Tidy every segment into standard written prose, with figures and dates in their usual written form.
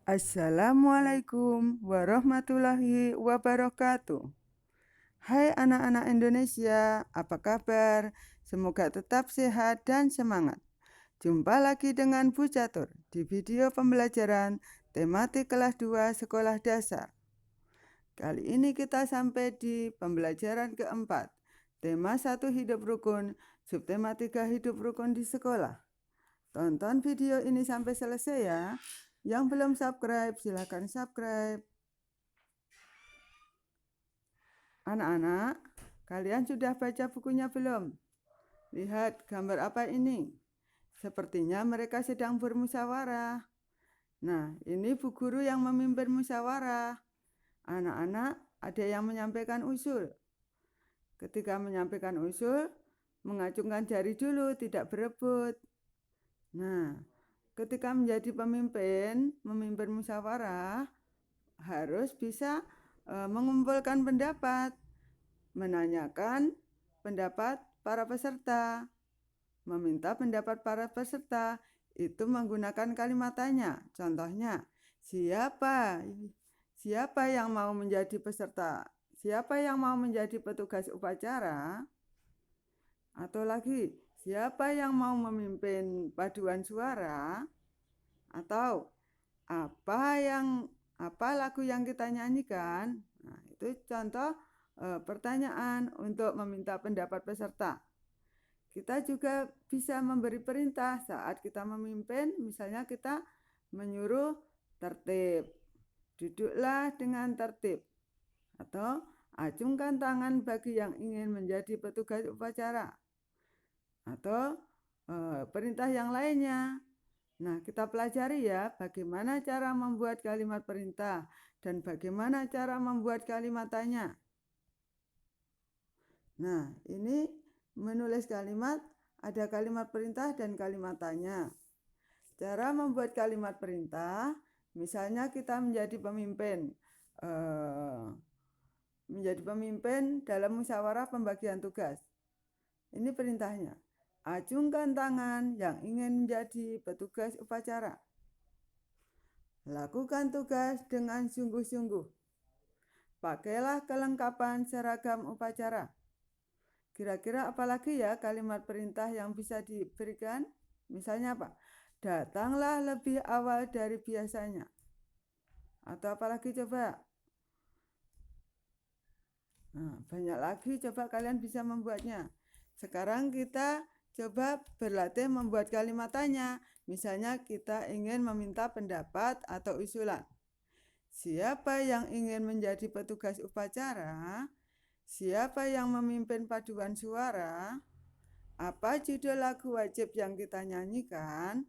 Assalamualaikum warahmatullahi wabarakatuh. Hai anak-anak Indonesia, apa kabar? Semoga tetap sehat dan semangat. Jumpa lagi dengan Bu Catur di video pembelajaran tematik kelas 2 sekolah dasar. Kali ini kita sampai di pembelajaran keempat. Tema 1 hidup rukun, subtema 3 hidup rukun di sekolah. Tonton video ini sampai selesai ya. Yang belum subscribe, silahkan subscribe. Anak-anak, kalian sudah baca bukunya belum? Lihat gambar apa ini? Sepertinya mereka sedang bermusyawarah. Nah, ini bu guru yang memimpin musyawarah. Anak-anak, ada yang menyampaikan usul. Ketika menyampaikan usul, mengacungkan jari dulu, tidak berebut. Nah, ketika menjadi pemimpin, memimpin musyawarah, harus bisa mengumpulkan pendapat, menanyakan pendapat para peserta, meminta pendapat para peserta, itu menggunakan kalimat tanya. Contohnya, siapa yang mau menjadi peserta? Siapa yang mau menjadi petugas upacara? Atau lagi, siapa yang mau memimpin paduan suara? Atau apa lagu yang kita nyanyikan? Nah, itu contoh pertanyaan untuk meminta pendapat peserta. Kita juga bisa memberi perintah saat kita memimpin, misalnya kita menyuruh tertib. Duduklah dengan tertib. Atau acungkan tangan bagi yang ingin menjadi petugas upacara. Atau perintah yang lainnya. Nah, kita pelajari ya bagaimana cara membuat kalimat perintah dan bagaimana cara membuat kalimat tanya. Nah, ini menulis kalimat, ada kalimat perintah dan kalimat tanya. Cara membuat kalimat perintah, misalnya kita menjadi pemimpin dalam musyawarah pembagian tugas. Ini perintahnya. Acungkan tangan yang ingin menjadi petugas upacara. Lakukan tugas dengan sungguh-sungguh. Pakailah kelengkapan seragam upacara. Kira-kira apalagi ya kalimat perintah yang bisa diberikan? Misalnya apa? Datanglah lebih awal dari biasanya. Atau apalagi coba? Nah, banyak lagi, coba kalian bisa membuatnya. Sekarang kita coba berlatih membuat kalimat tanya. Misalnya kita ingin meminta pendapat atau usulan. Siapa yang ingin menjadi petugas upacara? Siapa yang memimpin paduan suara? Apa judul lagu wajib yang kita nyanyikan?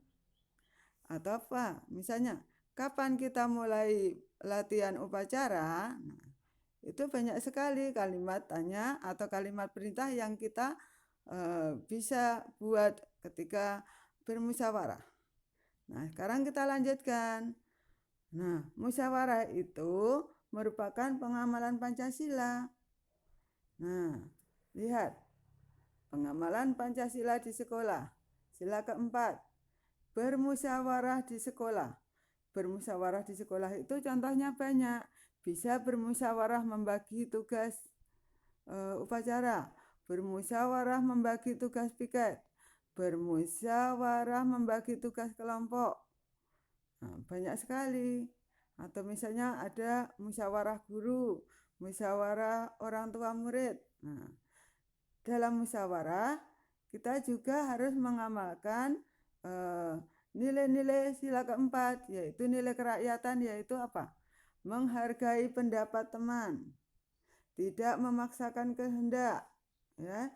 Atau apa? Misalnya, kapan kita mulai latihan upacara? Nah, itu banyak sekali kalimat tanya atau kalimat perintah yang kita bisa buat ketika bermusyawarah. Nah, sekarang kita lanjutkan. Nah, musyawarah itu merupakan pengamalan Pancasila. Nah, lihat. Pengamalan Pancasila di sekolah. Sila keempat. Bermusyawarah di sekolah. Bermusyawarah di sekolah itu contohnya banyak. Bisa bermusyawarah membagi tugas upacara, bermusyawarah membagi tugas piket, bermusyawarah membagi tugas kelompok. Nah, banyak sekali. Atau misalnya ada musyawarah guru, musyawarah orang tua murid. Nah, dalam musyawarah kita juga harus mengamalkan nilai-nilai sila keempat, yaitu nilai kerakyatan, yaitu apa? Menghargai pendapat teman, tidak memaksakan kehendak, ya.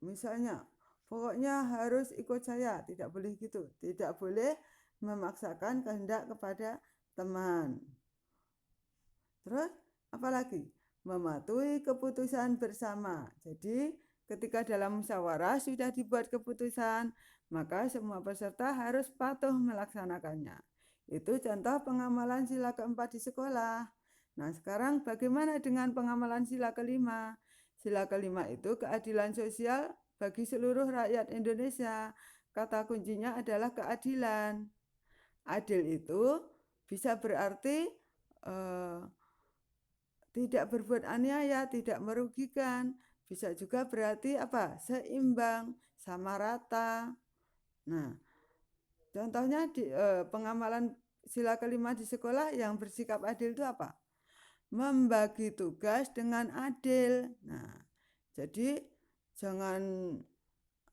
Misalnya, pokoknya harus ikut saya, tidak boleh gitu. Tidak boleh memaksakan kehendak kepada teman. Terus, apalagi? Mematuhi keputusan bersama. Jadi, ketika dalam musyawarah sudah dibuat keputusan, maka semua peserta harus patuh melaksanakannya. Itu contoh pengamalan sila keempat di sekolah. Nah, sekarang bagaimana dengan pengamalan sila kelima? Sila kelima itu keadilan sosial bagi seluruh rakyat Indonesia. Kata kuncinya adalah keadilan. Adil itu bisa berarti tidak berbuat aniaya, tidak merugikan. Bisa juga berarti apa? Seimbang, sama rata. Nah, contohnya di pengamalan sila kelima di sekolah yang bersikap adil itu apa? Membagi tugas dengan adil. Nah, jadi jangan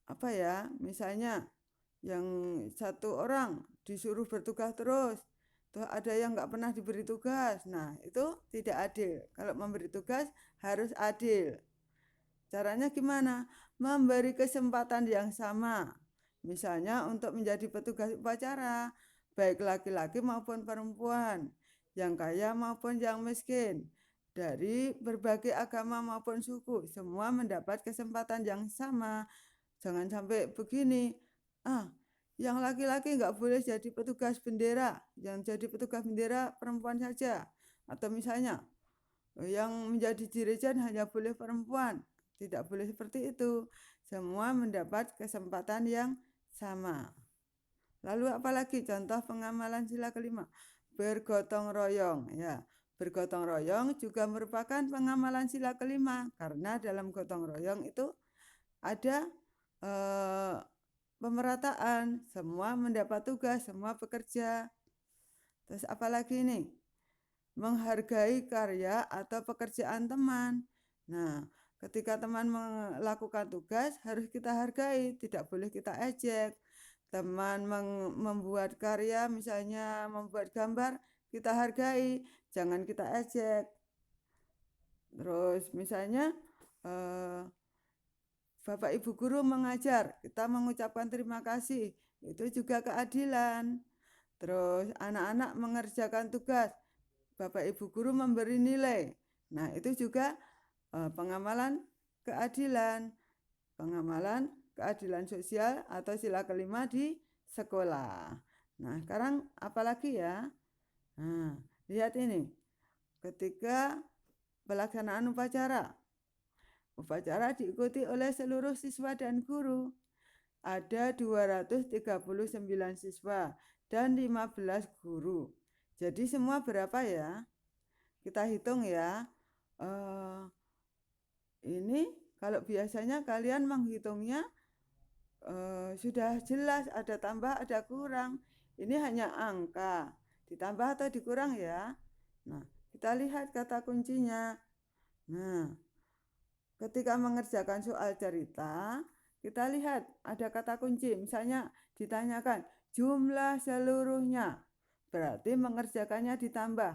apa ya, misalnya yang satu orang disuruh bertugas terus, tuh ada yang nggak pernah diberi tugas. Nah, itu tidak adil. Kalau memberi tugas harus adil. Caranya gimana? Memberi kesempatan yang sama. Misalnya untuk menjadi petugas upacara, baik laki-laki maupun perempuan, yang kaya maupun yang miskin, dari berbagai agama maupun suku, semua mendapat kesempatan yang sama. Jangan sampai begini, yang laki-laki nggak boleh jadi petugas bendera, yang jadi petugas bendera perempuan saja. Atau misalnya, yang menjadi dirijen hanya boleh perempuan. Tidak boleh seperti itu. Semua mendapat kesempatan yang sama. Lalu apalagi contoh pengamalan sila kelima? Bergotong royong. Ya, bergotong royong juga merupakan pengamalan sila kelima. Karena dalam gotong royong itu ada pemerataan. Semua mendapat tugas, semua bekerja. Terus apalagi nih? Menghargai karya atau pekerjaan teman. Nah, ketika teman melakukan tugas harus kita hargai, tidak boleh kita ejek. Teman membuat karya, misalnya membuat gambar, kita hargai, jangan kita ejek. Terus misalnya Bapak Ibu guru mengajar, kita mengucapkan terima kasih, itu juga keadilan. Terus anak-anak mengerjakan tugas, Bapak Ibu guru memberi nilai. Nah, itu juga pengamalan keadilan. Pengamalan keadilan sosial atau sila kelima di sekolah. Nah, sekarang apalagi ya? Nah, lihat ini. Ketika pelaksanaan upacara. Upacara diikuti oleh seluruh siswa dan guru. Ada 239 siswa dan 15 guru. Jadi semua berapa ya? Kita hitung ya. Ini kalau biasanya kalian menghitungnya sudah jelas ada tambah ada kurang. Ini hanya angka. Ditambah atau dikurang ya. Nah, kita lihat kata kuncinya. Nah, ketika mengerjakan soal cerita, kita lihat ada kata kunci. Misalnya ditanyakan jumlah seluruhnya. Berarti mengerjakannya ditambah.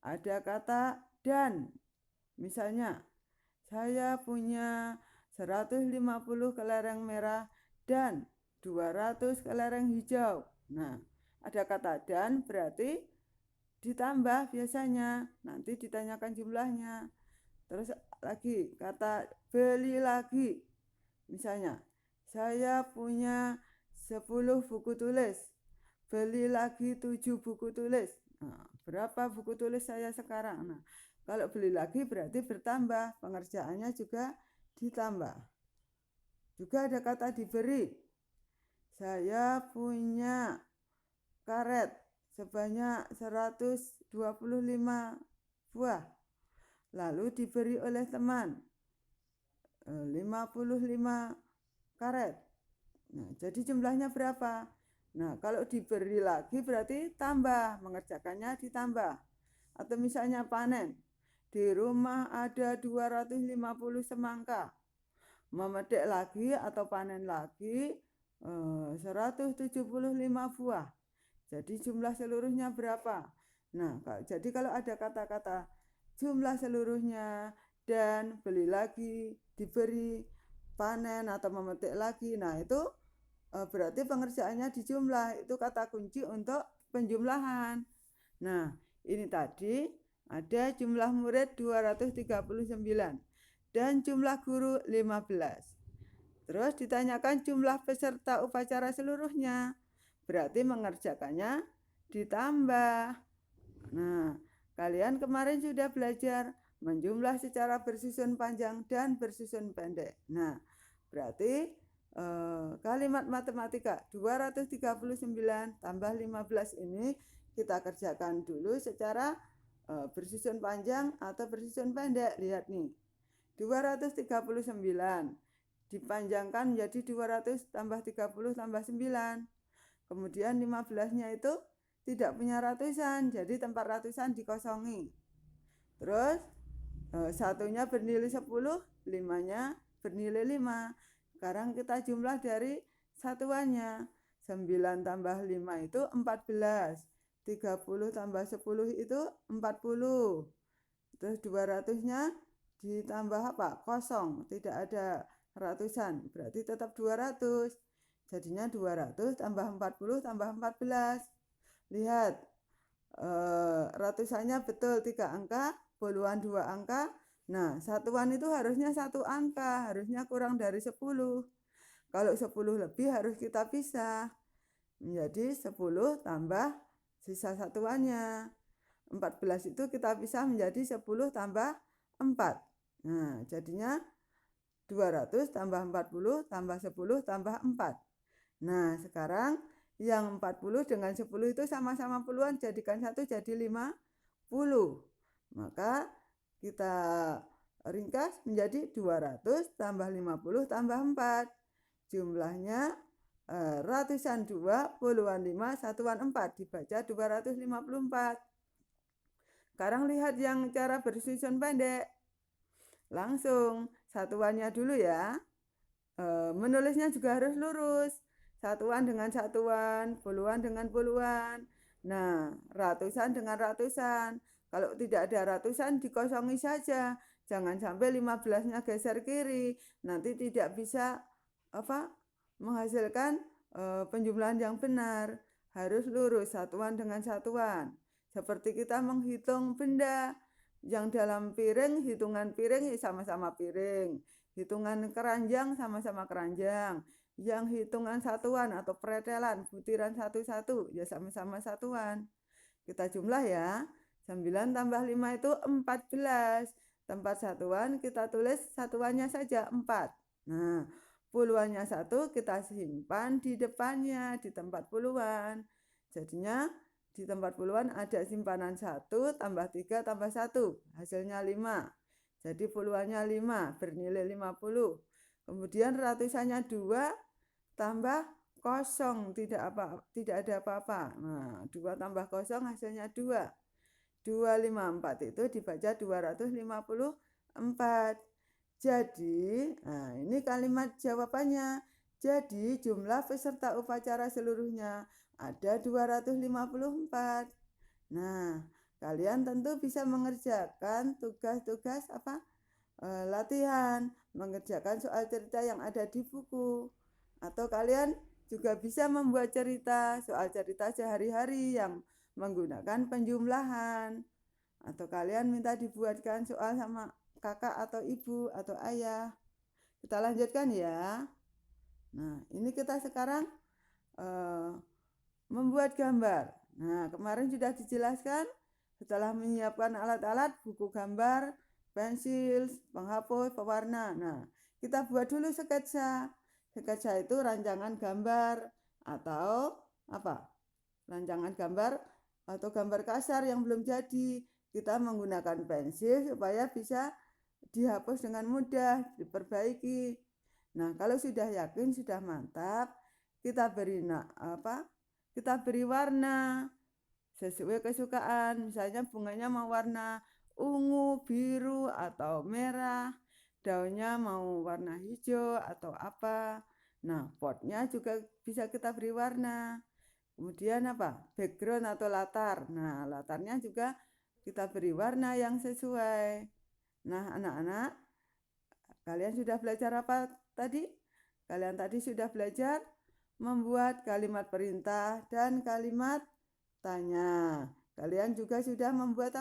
Ada kata dan. Misalnya, saya punya 150 kelereng merah dan 200 kelereng hijau. Nah, ada kata dan berarti ditambah biasanya. Nanti ditanyakan jumlahnya. Terus lagi kata beli lagi. Misalnya, saya punya 10 buku tulis. Beli lagi 7 buku tulis. Nah, berapa buku tulis saya sekarang? Nah, kalau beli lagi berarti bertambah. Pengerjaannya juga ditambah. Juga ada kata diberi. Saya punya karet sebanyak 125 buah. Lalu diberi oleh teman 55 karet. Nah, jadi jumlahnya berapa? Nah, kalau diberi lagi berarti tambah, mengerjakannya ditambah. Atau misalnya panen. Di rumah ada 250 semangka. Memetik lagi atau panen lagi 175 buah. Jadi jumlah seluruhnya berapa? Nah, jadi kalau ada kata-kata jumlah seluruhnya dan beli lagi, diberi, panen atau memetik lagi. Nah, itu berarti pengerjaannya dijumlah. Itu kata kunci untuk penjumlahan. Nah, ini tadi ada jumlah murid 239 dan jumlah guru 15. Terus ditanyakan jumlah peserta upacara seluruhnya. Berarti mengerjakannya ditambah. Nah, kalian kemarin sudah belajar menjumlah secara bersusun panjang dan bersusun pendek. Nah, berarti kalimat matematika 239 tambah 15 ini kita kerjakan dulu secara bersusun panjang atau bersusun pendek. Lihat nih, 239 dipanjangkan menjadi 200 tambah 30 tambah 9. Kemudian 15-nya itu tidak punya ratusan, jadi tempat ratusan dikosongi. Terus satunya bernilai 10, 5-nya bernilai 5. Sekarang kita jumlah dari satuannya. 9 tambah 5 itu 14. 30 tambah 10 itu 40. Terus 200-nya ditambah apa? Kosong, tidak ada ratusan, berarti tetap 200. Jadinya 200 tambah 40 tambah 14. Lihat, ratusannya betul 3 angka, puluhan 2 angka. Nah, satuan itu harusnya 1 angka, harusnya kurang dari 10. Kalau 10 lebih harus kita pisah menjadi 10 tambah sisa satuannya. 14 itu kita pisah menjadi 10 tambah 4. Nah, jadinya 200 tambah 40 tambah 10 tambah 4. Nah, sekarang yang 40 dengan 10 itu sama-sama puluhan, jadikan 1 jadi 50. Maka kita ringkas menjadi 200 tambah 50 tambah 4. Jumlahnya ratusan 2, puluhan 5, satuan 4, dibaca 254. Sekarang lihat yang cara bersusun pendek. Langsung satuannya dulu ya. Menulisnya juga harus lurus. Satuan dengan satuan, puluhan dengan puluhan. Nah, ratusan dengan ratusan. Kalau tidak ada ratusan dikosongi saja. Jangan sampai 15-nya geser kiri. Nanti tidak bisa menghasilkan penjumlahan yang benar. Harus lurus satuan dengan satuan. Seperti kita menghitung benda. Yang dalam piring, hitungan piring sama-sama piring. Hitungan keranjang sama-sama keranjang. Yang hitungan satuan atau pretelan, butiran satu-satu, ya sama-sama satuan. Kita jumlah ya. 9 tambah 5 itu 14. Tempat satuan kita tulis satuannya saja 4. Nah, puluhannya 1 kita simpan di depannya, di tempat puluhan. Jadinya di tempat puluhan ada simpanan 1 tambah 3 tambah 1. Hasilnya 5. Jadi puluhannya 5, bernilai 50. Kemudian ratusannya 2 tambah kosong, tidak ada apa-apa. Nah, 2 tambah kosong hasilnya 2. 254 itu dibaca 254. Jadi, nah ini kalimat jawabannya. Jadi jumlah peserta upacara seluruhnya ada 254. Nah, kalian tentu bisa mengerjakan tugas-tugas latihan, mengerjakan soal cerita yang ada di buku. Atau kalian juga bisa membuat cerita, soal cerita sehari-hari yang menggunakan penjumlahan. Atau kalian minta dibuatkan soal sama kakak atau ibu atau ayah. Kita lanjutkan ya. Nah, ini kita sekarang membuat gambar. Nah, kemarin sudah dijelaskan setelah menyiapkan alat-alat, buku gambar, pensil, penghapus, pewarna. Nah, kita buat dulu sketsa. Sketsa itu rancangan gambar atau rancangan gambar atau gambar kasar yang belum jadi. Kita menggunakan pensil supaya bisa dihapus dengan mudah, diperbaiki. Nah, kalau sudah yakin, sudah mantap, kita beri warna sesuai kesukaan. Misalnya bunganya mau warna ungu, biru, atau merah. Daunnya mau warna hijau atau apa. Nah, potnya juga bisa kita beri warna. Kemudian background atau latar. Nah, latarnya juga kita beri warna yang sesuai. Nah, anak-anak, kalian sudah belajar apa tadi? Kalian tadi sudah belajar membuat kalimat perintah dan kalimat tanya. Kalian juga sudah membuat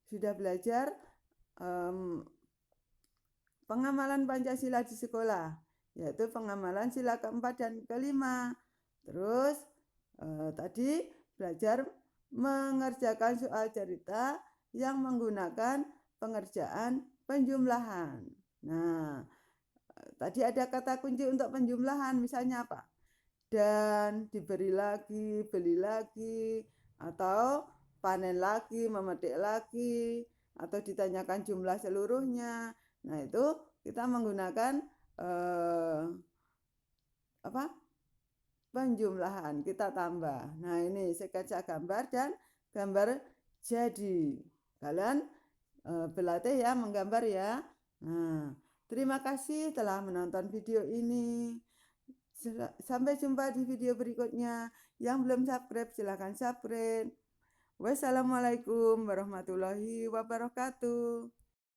sudah belajar pengamalan Pancasila di sekolah, yaitu pengamalan sila keempat dan kelima. Terus tadi belajar mengerjakan soal cerita yang menggunakan pengerjaan penjumlahan. Nah, tadi ada kata kunci untuk penjumlahan, misalnya apa? dan diberi lagi, beli lagi, atau panen lagi, memetik lagi, atau ditanyakan jumlah seluruhnya. Nah, itu kita menggunakan penjumlahan, kita tambah. Nah, ini sketsa gambar dan gambar jadi. Kalian berlatih ya menggambar ya. Nah, terima kasih telah menonton video ini. Sampai jumpa di video berikutnya. Yang belum subscribe silahkan subscribe. Wassalamualaikum warahmatullahi wabarakatuh.